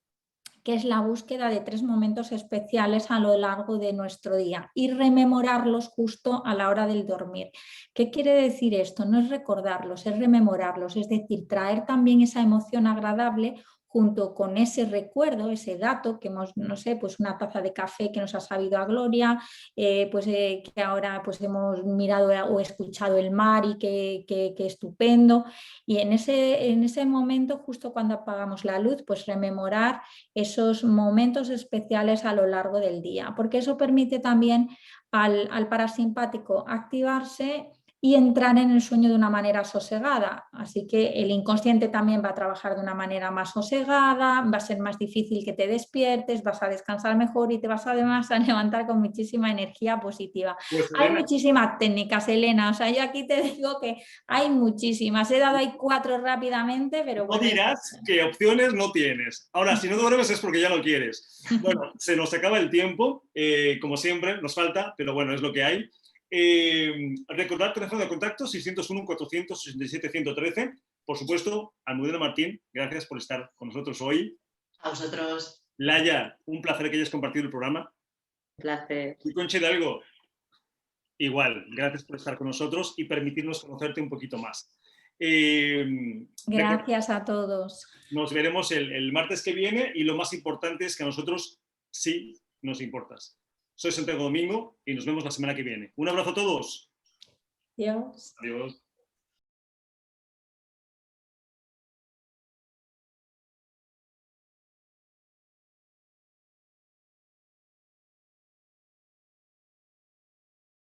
que es la búsqueda de 3 momentos especiales a lo largo de nuestro día y rememorarlos justo a la hora del dormir. ¿Qué quiere decir esto? No es recordarlos, es rememorarlos, es decir, traer también esa emoción agradable junto con ese recuerdo, ese dato que hemos, no sé, pues una taza de café que nos ha sabido a gloria, que ahora pues hemos mirado o escuchado el mar y qué estupendo. Y en ese momento, justo cuando apagamos la luz, pues rememorar esos momentos especiales a lo largo del día, porque eso permite también al parasimpático activarse y entrar en el sueño de una manera sosegada. Así que el inconsciente también va a trabajar de una manera más sosegada, va a ser más difícil que te despiertes, vas a descansar mejor y te vas además a levantar con muchísima energía positiva. Pues, Hay Elena, muchísimas técnicas, Elena, o sea, yo aquí te digo que hay muchísimas. He dado ahí 4 rápidamente, pero no bueno. dirás que opciones no tienes. Ahora, si no duermes es porque ya no quieres. Bueno, se nos acaba el tiempo, como siempre, nos falta, pero bueno, es lo que hay. Recordad teléfono de contacto 601-467-113. Por supuesto, Almudena Martín, gracias por estar con nosotros hoy. A vosotros. Laia, un placer que hayas compartido el programa. Un placer. Y Concha Hidalgo, igual, gracias por estar con nosotros y permitirnos conocerte un poquito más. Gracias a todos. Nos veremos el martes que viene y lo más importante es que a nosotros sí nos importas. Soy Santiago Domingo y nos vemos la semana que viene. Un abrazo a todos. Adiós. Adiós.